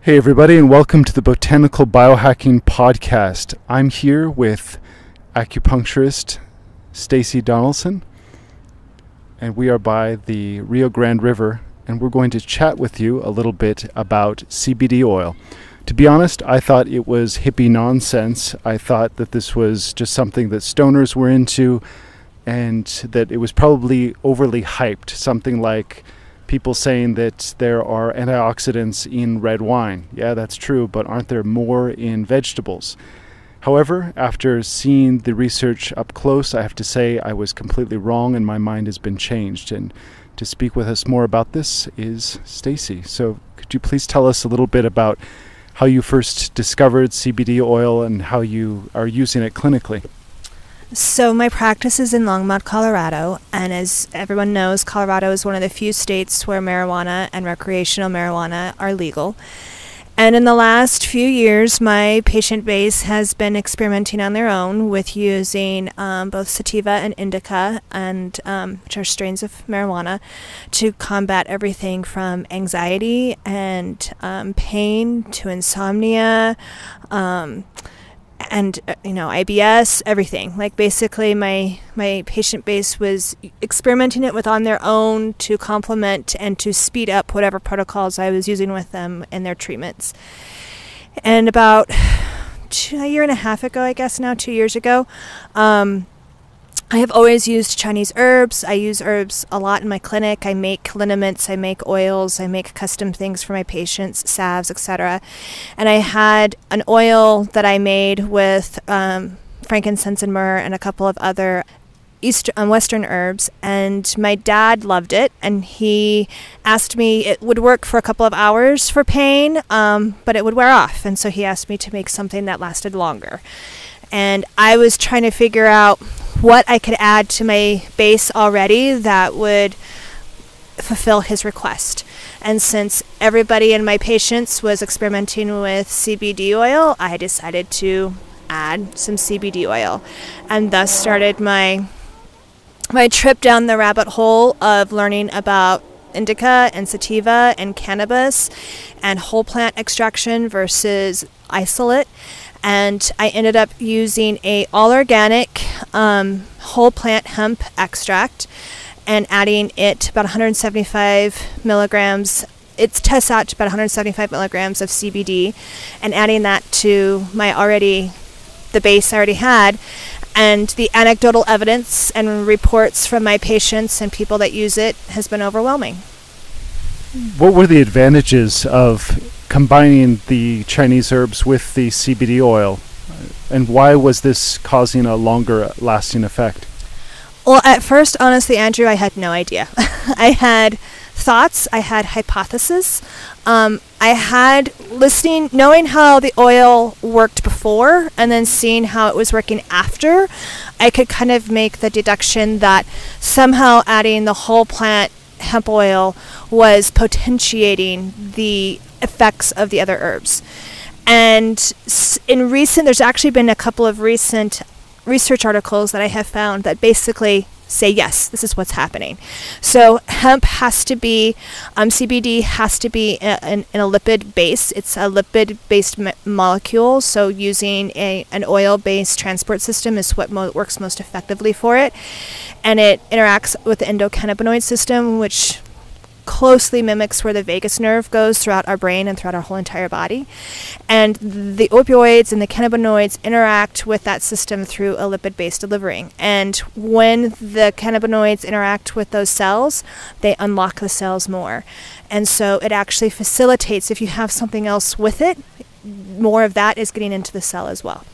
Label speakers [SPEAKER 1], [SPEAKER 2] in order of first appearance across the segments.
[SPEAKER 1] Hey everybody, and welcome to the Botanical Biohacking Podcast. I'm here with acupuncturist Stacey Donelson, and we are by the Rio Grande River, and we're going to chat with you a little bit about CBD oil. To be honest, I thought it was hippie nonsense. I thought that this was just something that stoners were into, and that it was probably overly hyped, something like people saying that there are antioxidants in red wine. Yeah, that's true, but aren't there more in vegetables? However, after seeing the research up close, I have to say I was completely wrong and my mind has been changed. And to speak with us more about this is Stacey. So could you please tell us a little bit about how you first discovered CBD oil and how you are using it clinically?
[SPEAKER 2] So my practice is in Longmont, Colorado, and as everyone knows, Colorado is one of the few states where marijuana and recreational marijuana are legal. And in the last few years, my patient base has been experimenting on their own with using both sativa and indica, and which are strains of marijuana, to combat everything from anxiety and pain to insomnia, and IBS, everything. Like basically my patient base was experimenting it with on their own to complement and to speed up whatever protocols I was using with them in their treatments. And about a year and a half ago, I guess now, 2 years ago, I have always used Chinese herbs. I use herbs a lot in my clinic. I make liniments, I make oils, I make custom things for my patients, salves, etc. And I had an oil that I made with frankincense and myrrh and a couple of other Western herbs, and my dad loved it, and he asked me, it would work for a couple of hours for pain, but it would wear off, and so he asked me to make something that lasted longer. And I was trying to figure out what I could add to my base already that would fulfill his request. And since everybody in my patients was experimenting with CBD oil, I decided to add some CBD oil, and thus started my trip down the rabbit hole of learning about indica and sativa and cannabis and whole plant extraction versus isolate. And I ended up using a all-organic whole plant hemp extract and adding it about 175 milligrams. It tests out to about 175 milligrams of CBD, and adding that to the base I already had. And the anecdotal evidence and reports from my patients and people that use it has been overwhelming.
[SPEAKER 1] What were the advantages of combining the Chinese herbs with the CBD oil, and why was this causing a longer lasting effect?
[SPEAKER 2] Well, at first, honestly, Andrew, I had no idea. I had thoughts, I had hypotheses. I had knowing how the oil worked before and then seeing how it was working after, I could kind of make the deduction that somehow adding the whole plant hemp oil was potentiating the effects of the other herbs. And there's actually been a couple of recent research articles that I have found that basically say, yes, this is what's happening. So hemp has to be, CBD has to be in a lipid base. It's a lipid-based molecule, so using an oil-based transport system is what works most effectively for it. And it interacts with the endocannabinoid system, which closely mimics where the vagus nerve goes throughout our brain and throughout our whole entire body. And the opioids and the cannabinoids interact with that system through a lipid-based delivery. And when the cannabinoids interact with those cells, they unlock the cells more. And so it actually facilitates, if you have something else with it, more of that is getting into the cell as well.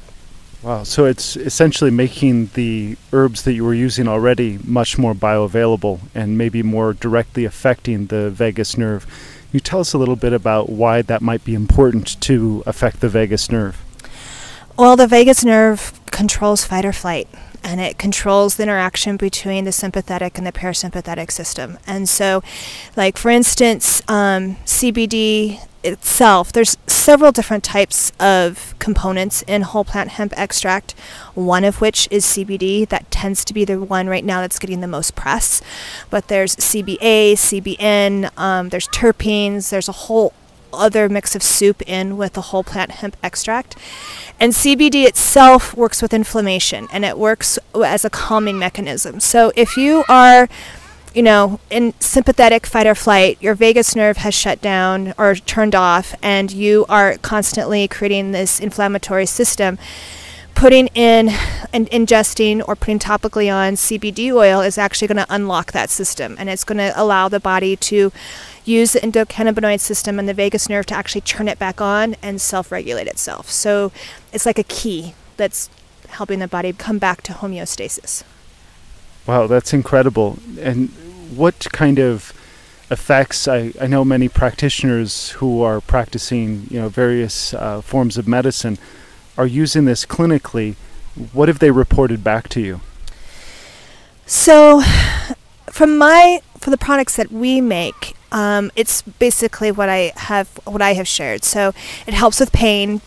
[SPEAKER 1] Wow, so it's essentially making the herbs that you were using already much more bioavailable and maybe more directly affecting the vagus nerve. Can you tell us a little bit about why that might be important to affect the vagus nerve?
[SPEAKER 2] Well, the vagus nerve controls fight or flight, and it controls the interaction between the sympathetic and the parasympathetic system. And so, like for instance, CBD itself, there's several different types of components in whole plant hemp extract, one of which is CBD. That tends to be the one right now that's getting the most press. But there's CBA, CBN, there's terpenes, there's a whole other mix of soup in with the whole plant hemp extract. And CBD itself works with inflammation, and it works as a calming mechanism. So if you are, in sympathetic fight or flight, your vagus nerve has shut down or turned off, and you are constantly creating this inflammatory system, putting in and ingesting or putting topically on CBD oil is actually going to unlock that system, and it's going to allow the body to use the endocannabinoid system and the vagus nerve to actually turn it back on and self-regulate itself. So it's like a key that's helping the body come back to homeostasis.
[SPEAKER 1] Wow, that's incredible. And what kind of effects, I know many practitioners who are practicing, various forms of medicine are using this clinically. What have they reported back to you?
[SPEAKER 2] So for the products that we make, it's basically what I have shared. So it helps with pain,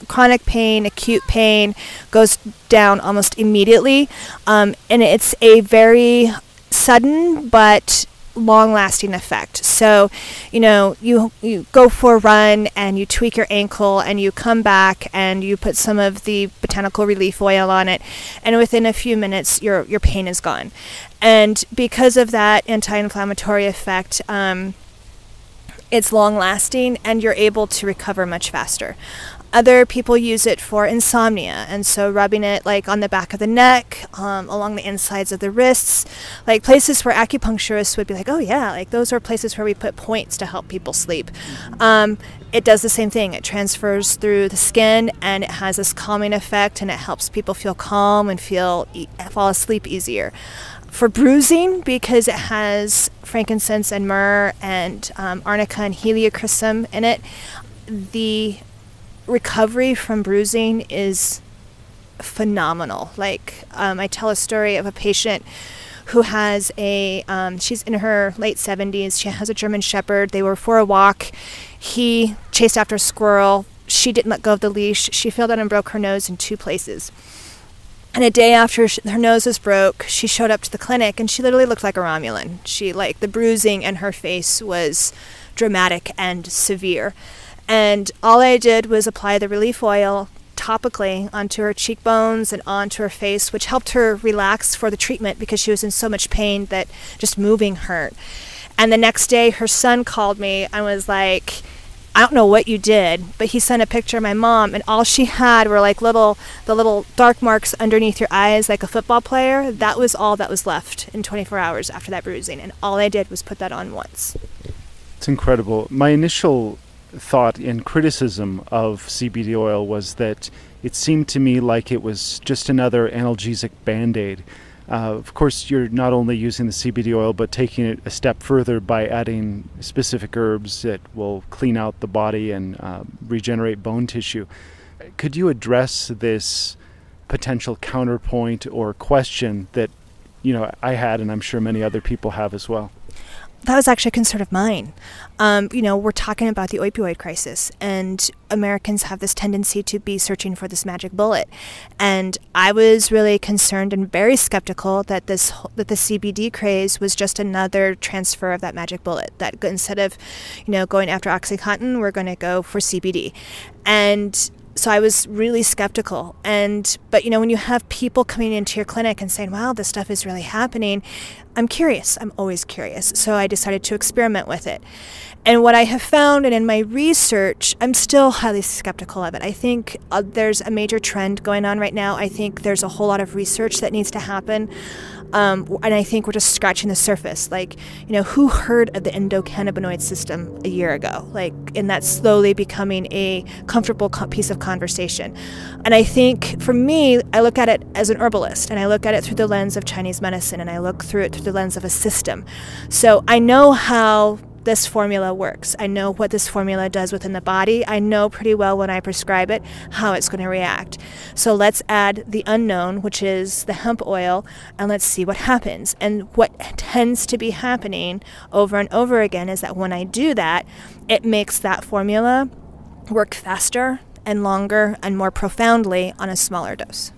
[SPEAKER 2] chronic pain, acute pain goes down almost immediately, and it's a very sudden but long-lasting effect. So, you go for a run and you tweak your ankle and you come back and you put some of the botanical relief oil on it, and within a few minutes your pain is gone. And because of that anti-inflammatory effect, it's long-lasting and you're able to recover much faster. Other people use it for insomnia, and so rubbing it like on the back of the neck, along the insides of the wrists, like places where acupuncturists would be like, oh yeah, like those are places where we put points to help people sleep. It does the same thing. It transfers through the skin, and it has this calming effect, and it helps people feel calm and fall asleep easier. For bruising, because it has frankincense and myrrh and arnica and helichrysum in it, the recovery from bruising is phenomenal. Like, I tell a story of a patient who has she's in her late 70s. She has a German Shepherd. They were for a walk. He chased after a squirrel. She didn't let go of the leash. She fell down and broke her nose in 2 places. And a day after her nose was broke, she showed up to the clinic, and she literally looked like a Romulan. The bruising in her face was dramatic and severe. And all I did was apply the relief oil topically onto her cheekbones and onto her face, which helped her relax for the treatment because she was in so much pain that just moving hurt. And the next day, her son called me and was like, I don't know what you did, but he sent a picture of my mom, and all she had were like the little dark marks underneath your eyes, like a football player. That was all that was left in 24 hours after that bruising, and all I did was put that on once.
[SPEAKER 1] It's incredible. My initial thought and criticism of CBD oil was that it seemed to me like it was just another analgesic Band-Aid. Of course, you're not only using the CBD oil, but taking it a step further by adding specific herbs that will clean out the body and regenerate bone tissue. Could you address this potential counterpoint or question that, I had, and I'm sure many other people have as well?
[SPEAKER 2] That was actually a concern of mine. We're talking about the opioid crisis, and Americans have this tendency to be searching for this magic bullet. And I was really concerned and very skeptical that the CBD craze was just another transfer of that magic bullet. That instead of, going after OxyContin, we're going to go for CBD. And so I was really skeptical. But when you have people coming into your clinic and saying, wow, this stuff is really happening, I'm curious. I'm always curious. So I decided to experiment with it. And what I have found, and in my research, I'm still highly skeptical of it. I think there's a major trend going on right now. I think there's a whole lot of research that needs to happen. And I think we're just scratching the surface. Who heard of the endocannabinoid system a year ago? And that's slowly becoming a comfortable piece of conversation. And I think, for me, I look at it as an herbalist, and I look at it through the lens of Chinese medicine, and I look through it through the lens of a system. So I know how this formula works. I know what this formula does within the body. I know pretty well when I prescribe it how it's going to react. So let's add the unknown, which is the hemp oil, and let's see what happens. And what tends to be happening over and over again is that when I do that, it makes that formula work faster and longer and more profoundly on a smaller dose.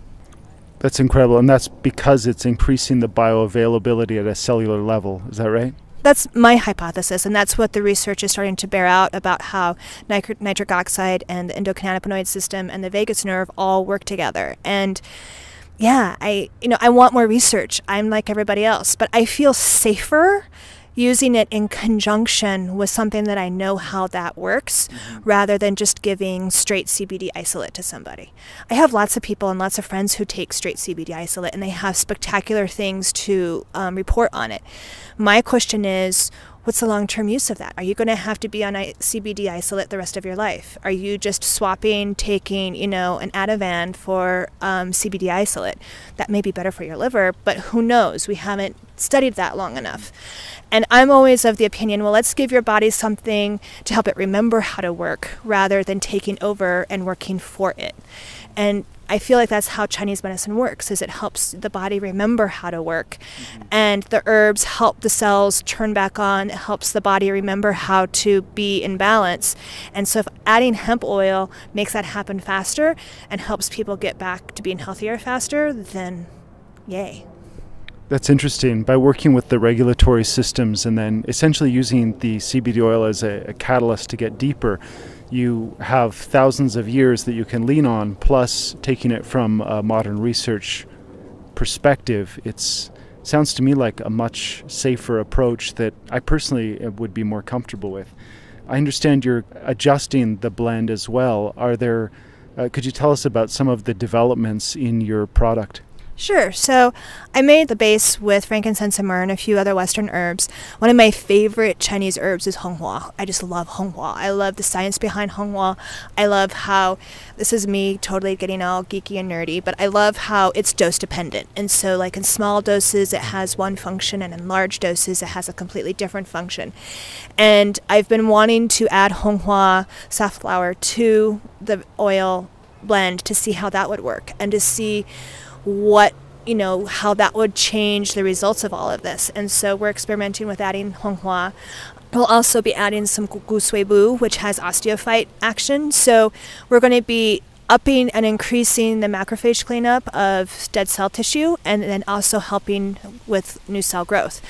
[SPEAKER 1] That's incredible, and that's because it's increasing the bioavailability at a cellular level. Is that right?
[SPEAKER 2] that's my hypothesis, and that's what the research is starting to bear out about how nitric oxide and the endocannabinoid system and the vagus nerve all work together. And yeah, I want more research. I'm like everybody else, but I feel safer using it in conjunction with something that I know how that works, rather than just giving straight CBD isolate to somebody. I have lots of people and lots of friends who take straight CBD isolate, and they have spectacular things to report on it. My question is, what's the long-term use of that? Are you going to have to be on CBD isolate the rest of your life? Are you just swapping, taking, an Ativan for CBD isolate? That may be better for your liver, but who knows? We haven't studied that long enough. And I'm always of the opinion, well, let's give your body something to help it remember how to work, rather than taking over and working for it. And I feel like that's how Chinese medicine works, is it helps the body remember how to work. And the herbs help the cells turn back on. It helps the body remember how to be in balance. And so if adding hemp oil makes that happen faster and helps people get back to being healthier faster, then yay.
[SPEAKER 1] That's interesting. By working with the regulatory systems and then essentially using the CBD oil as a catalyst to get deeper, you have thousands of years that you can lean on, plus taking it from a modern research perspective. It sounds to me like a much safer approach that I personally would be more comfortable with. I understand you're adjusting the blend as well. Could you tell us about some of the developments in your product?
[SPEAKER 2] Sure. So I made the base with frankincense and myrrh and a few other Western herbs. One of my favorite Chinese herbs is honghua. I just love honghua. I love the science behind honghua. I love how, this is me totally getting all geeky and nerdy, but I love how it's dose dependent. And so like in small doses, it has one function, and in large doses, it has a completely different function. And I've been wanting to add honghua safflower to the oil blend to see how that would work, and to see how that would change the results of all of this. And so we're experimenting with adding honghua. We'll also be adding some gusui, which has osteophyte action. So we're going to be upping and increasing the macrophage cleanup of dead cell tissue, and then also helping with new cell growth.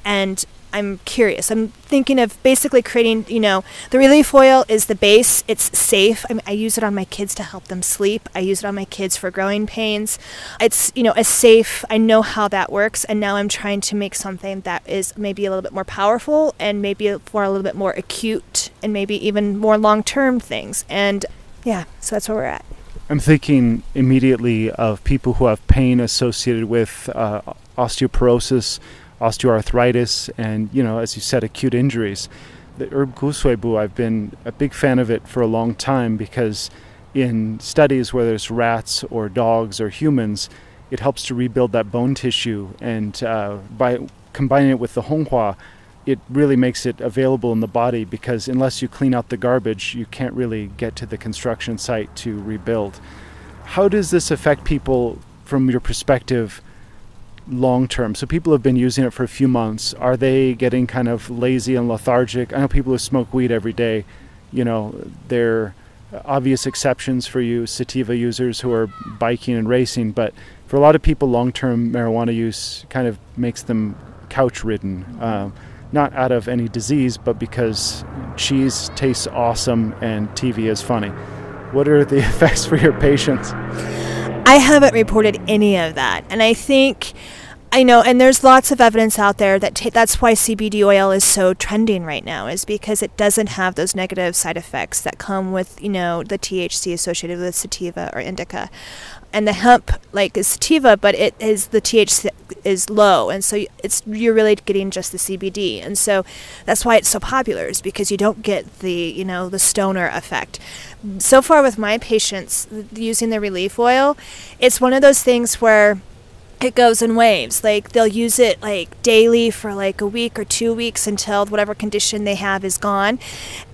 [SPEAKER 2] And I'm curious. I'm thinking of basically creating, the relief oil is the base. It's safe. I use it on my kids to help them sleep. I use it on my kids for growing pains. It's, a safe, I know how that works. And now I'm trying to make something that is maybe a little bit more powerful, and maybe for a little bit more acute, and maybe even more long-term things. And yeah, so that's where we're at.
[SPEAKER 1] I'm thinking immediately of people who have pain associated with osteoporosis, osteoarthritis, and, as you said, acute injuries. The herb gusui, I've been a big fan of it for a long time, because in studies, whether it's rats or dogs or humans, it helps to rebuild that bone tissue. And by combining it with the honghua, it really makes it available in the body, because unless you clean out the garbage, you can't really get to the construction site to rebuild. How does this affect people from your perspective long term? So people have been using it for a few months. Are they getting kind of lazy and lethargic? I know people who smoke weed every day, there are obvious exceptions for you sativa users who are biking and racing, but for a lot of people, long-term marijuana use kind of makes them couch-ridden, not out of any disease, but because cheese tastes awesome and TV is funny. What are the effects for your patients?
[SPEAKER 2] I haven't reported any of that. And I think, and there's lots of evidence out there that that's why CBD oil is so trending right now, is because it doesn't have those negative side effects that come with, the THC associated with sativa or indica. And the hemp, is sativa, but the THC is low. And so you're really getting just the CBD. And so that's why it's so popular, is because you don't get the, the stoner effect. So far with my patients using the relief oil, it's one of those things where it goes in waves. They'll use it daily for a week or 2 weeks until whatever condition they have is gone,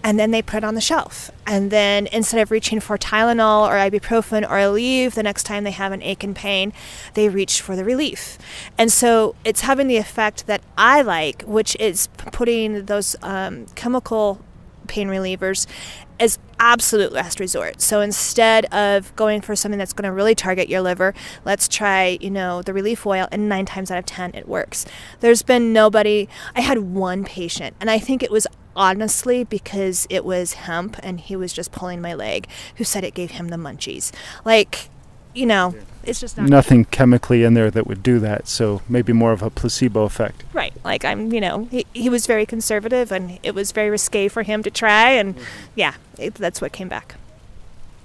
[SPEAKER 2] and then they put it on the shelf. And then instead of reaching for Tylenol or ibuprofen or Aleve the next time they have an ache and pain, they reach for the relief. And so it's having the effect that I like, which is putting those chemical pain relievers as absolute last resort. So instead of going for something that's going to really target your liver, let's try, the relief oil, and 9 times out of 10 it works. There's been nobody. I had one patient, and I think it was honestly because it was hemp and he was just pulling my leg, who said it gave him the munchies. It's just not
[SPEAKER 1] nothing chemically in there that would do that, so maybe more of a placebo effect.
[SPEAKER 2] Right. He was very conservative, and it was very risque for him to try, and that's what came back.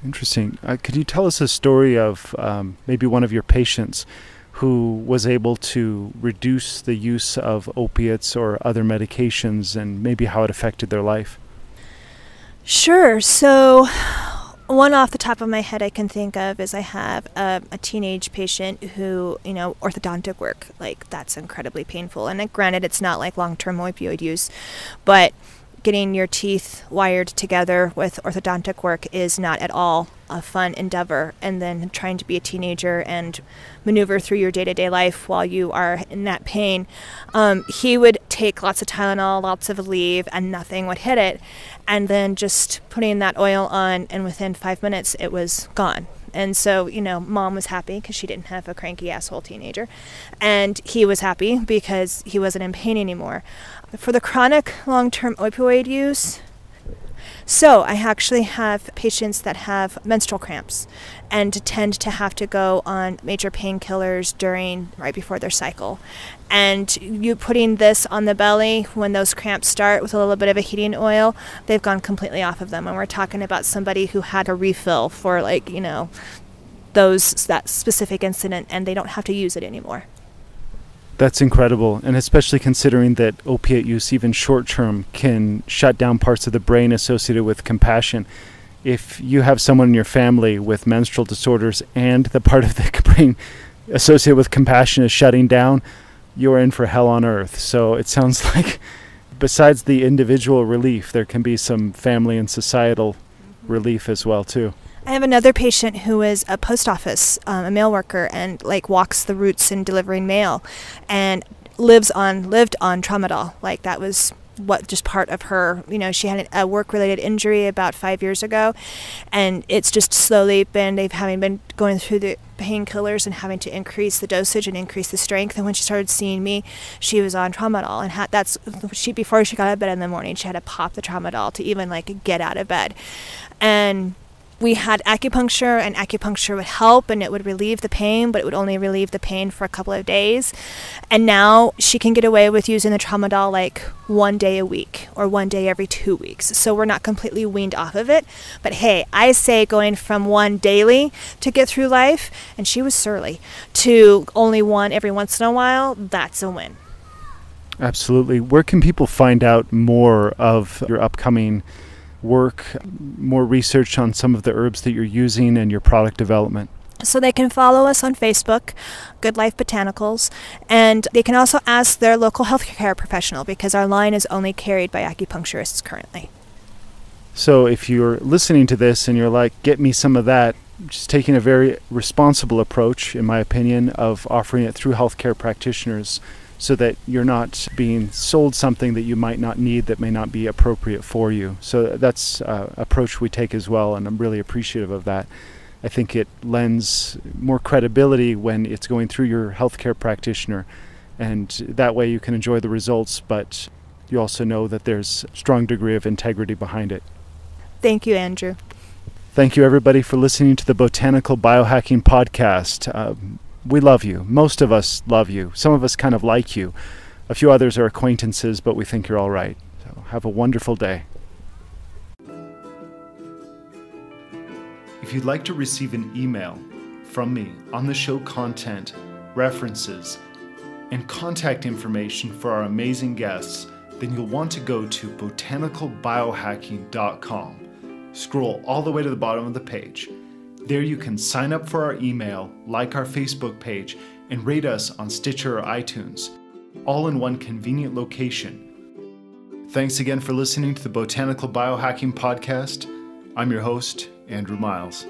[SPEAKER 1] Interesting. Could you tell us a story of maybe one of your patients who was able to reduce the use of opiates or other medications, and maybe how it affected their life?
[SPEAKER 2] Sure. So one off the top of my head I can think of is I have a teenage patient who, orthodontic work, that's incredibly painful. And granted, it's not like long-term opioid use, but getting your teeth wired together with orthodontic work is not at all a fun endeavor. And then trying to be a teenager and maneuver through your day-to-day life while you are in that pain. He would take lots of Tylenol, lots of Aleve, and nothing would hit it. And then just putting that oil on, and within 5 minutes it was gone. And so, mom was happy because she didn't have a cranky asshole teenager. And he was happy because he wasn't in pain anymore. For the chronic long-term opioid use, so I actually have patients that have menstrual cramps and tend to have to go on major painkillers right before their cycle. And you putting this on the belly when those cramps start with a little bit of a heating oil, they've gone completely off of them. And we're talking about somebody who had a refill for that specific incident, and they don't have to use it anymore.
[SPEAKER 1] That's incredible, and especially considering that opiate use, even short-term, can shut down parts of the brain associated with compassion. If you have someone in your family with menstrual disorders and the part of the brain associated with compassion is shutting down, you're in for hell on earth. So it sounds like besides the individual relief, there can be some family and societal relief as well, too.
[SPEAKER 2] I have another patient who is a post office, a mail worker, and walks the routes in delivering mail, and lived on tramadol. That was just part of her. She had a work-related injury about 5 years ago, and it's just slowly been, having been going through the painkillers and having to increase the dosage and increase the strength. And when she started seeing me, she was on tramadol, and before she got out of bed in the morning, she had to pop the tramadol to even get out of bed. And we had acupuncture, and acupuncture would help and it would relieve the pain, but it would only relieve the pain for a couple of days. And now she can get away with using the tramadol 1 day a week or 1 day every 2 weeks. So we're not completely weaned off of it. But hey, I say going from 1 daily to get through life, and she was surly, to only 1 every once in a while, that's a win.
[SPEAKER 1] Absolutely. Where can people find out more of your upcoming work, more research on some of the herbs that you're using and your product development?
[SPEAKER 2] So they can follow us on Facebook, Goodlife Botanicals, and they can also ask their local healthcare professional, because our line is only carried by acupuncturists currently.
[SPEAKER 1] So if you're listening to this and you're like, get me some of that, just taking a very responsible approach, in my opinion, of offering it through healthcare practitioners, so that you're not being sold something that you might not need, that may not be appropriate for you. So that's an approach we take as well, and I'm really appreciative of that. I think it lends more credibility when it's going through your healthcare practitioner, and that way you can enjoy the results, but you also know that there's a strong degree of integrity behind it.
[SPEAKER 2] Thank you, Andrew.
[SPEAKER 1] Thank you, everybody, for listening to the Botanical Biohacking Podcast. We love you. Most of us love you. Some of us kind of like you. A few others are acquaintances, but we think you're all right. So have a wonderful day. If you'd like to receive an email from me on the show content, references, and contact information for our amazing guests, then you'll want to go to botanicalbiohacking.com. Scroll all the way to the bottom of the page. There you can sign up for our email, like our Facebook page, and rate us on Stitcher or iTunes, all in one convenient location. Thanks again for listening to the Botanical Biohacking Podcast. I'm your host, Andrew Miles.